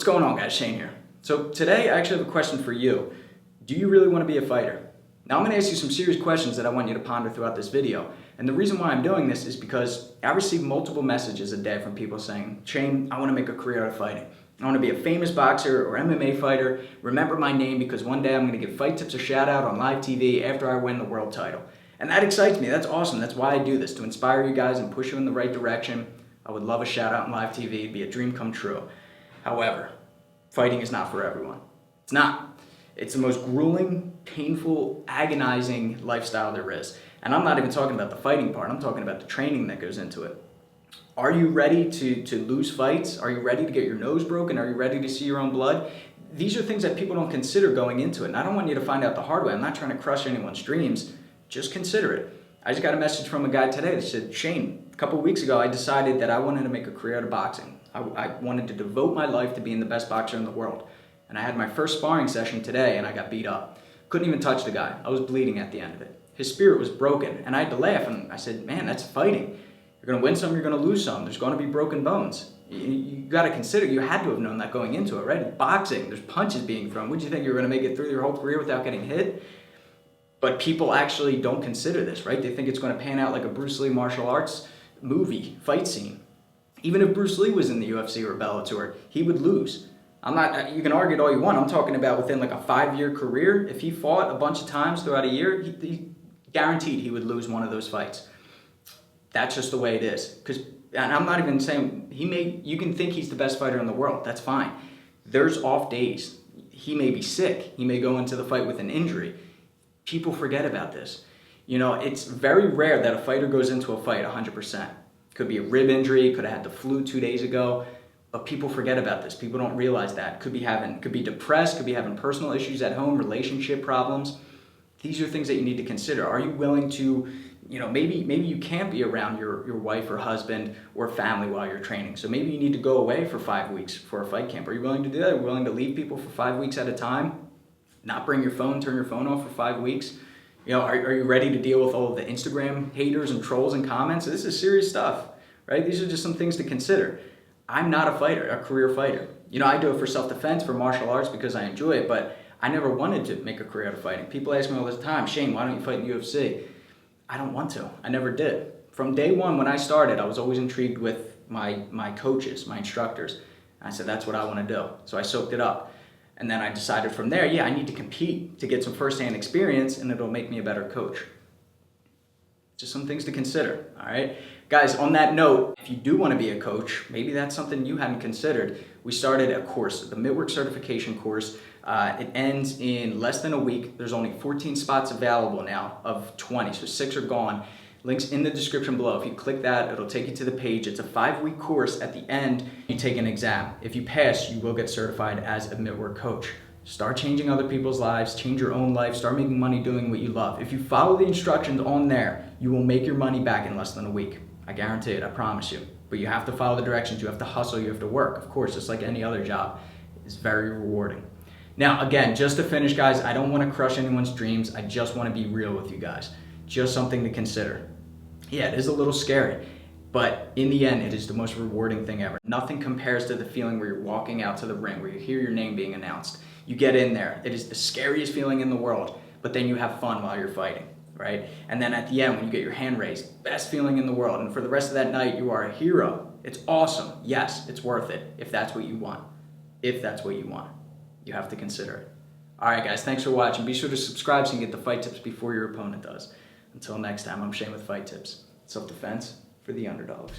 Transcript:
What's going on, guys? Shane here. So today I actually have a question for you. Do you really want to be a fighter? Now I'm going to ask you some serious questions that I want you to ponder throughout this video. And the reason why I'm doing this is because I receive multiple messages a day from people saying, Shane, I want to make a career out of fighting. I want to be a famous boxer or MMA fighter. Remember my name because one day I'm going to give Fight Tips a shout out on live TV after I win the world title. And that excites me. That's awesome. That's why I do this, to inspire you guys and push you in the right direction. I would love a shout out on live TV. It'd be a dream come true. However, fighting is not for everyone. It's not. It's the most grueling, painful, agonizing lifestyle there is. And I'm not even talking about the fighting part. I'm talking about the training that goes into it. Are you ready to lose fights? Are you ready to get your nose broken? Are you ready to see your own blood? These are things that people don't consider going into it. And I don't want you to find out the hard way. I'm not trying to crush anyone's dreams. Just consider it. I just got a message from a guy today that said, Shane, a couple of weeks ago, I decided that I wanted to make a career out of boxing. I wanted to devote my life to being the best boxer in the world. And I had my first sparring session today and I got beat up. Couldn't even touch the guy. I was bleeding at the end of it. His spirit was broken. And I had to laugh and I said, man, that's fighting. You're going to win some, you're going to lose some. There's going to be broken bones. You got to consider, you had to have known that going into it, right? It's boxing, there's punches being thrown. Would you think you were going to make it through your whole career without getting hit? But people actually don't consider this, right? They think it's going to pan out like a Bruce Lee martial arts movie, fight scene. Even if Bruce Lee was in the UFC or Bellator, he would lose. You can argue it all you want. I'm talking about within like a 5-year career. If he fought a bunch of times throughout a year, he guaranteed he would lose one of those fights. That's just the way it is. And I'm not even saying, you can think he's the best fighter in the world. That's fine. There's off days. He may be sick. He may go into the fight with an injury. People forget about this. You know, it's very rare that a fighter goes into a fight 100%. Could be a rib injury, could have had the flu 2 days ago, but people forget about this. People don't realize that. Could be depressed, could be having personal issues at home, relationship problems. These are things that you need to consider. Are you willing to, maybe you can't be around your wife or husband or family while you're training. So maybe you need to go away for 5 weeks for a fight camp. Are you willing to do that? Are you willing to leave people for 5 weeks at a time? Not bring your phone, turn your phone off for 5 weeks? Are you ready to deal with all of the Instagram haters and trolls and comments? This is serious stuff, right? These are just some things to consider. I'm not a fighter, a career fighter. I do it for self-defense, for martial arts because I enjoy it, but I never wanted to make a career out of fighting. People ask me all the time, Shane, why don't you fight in the UFC? I don't want to. I never did. From day one when I started, I was always intrigued with my coaches, my instructors. I said, that's what I want to do. So I soaked it up. And then I decided from there, I need to compete to get some firsthand experience and it'll make me a better coach. Just some things to consider, all right? Guys, on that note, if you do want to be a coach, maybe that's something you hadn't considered. We started a course, the Midwork certification course. It ends in less than a week. There's only 14 spots available now of 20, so 6 are gone. Link's in the description below. If you click that, it'll take you to the page. It's a 5-week course. At the end, you take an exam. If you pass, you will get certified as a Midwork coach. Start changing other people's lives, change your own life, start making money doing what you love. If you follow the instructions on there, you will make your money back in less than a week. I guarantee it, I promise you. But you have to follow the directions, you have to hustle, you have to work. Of course, just like any other job. It's very rewarding. Now, again, just to finish, guys, I don't want to crush anyone's dreams. I just want to be real with you guys. Just something to consider. Yeah, it is a little scary, but in the end, it is the most rewarding thing ever. Nothing compares to the feeling where you're walking out to the ring, where you hear your name being announced. You get in there. It is the scariest feeling in the world, but then you have fun while you're fighting, right? And then at the end, when you get your hand raised, best feeling in the world. And for the rest of that night, you are a hero. It's awesome. Yes, it's worth it if that's what you want. If that's what you want. You have to consider it. All right, guys, thanks for watching. Be sure to subscribe so you can get the fight tips before your opponent does. Until next time, I'm Shane with Fight Tips. Self-defense for the underdogs.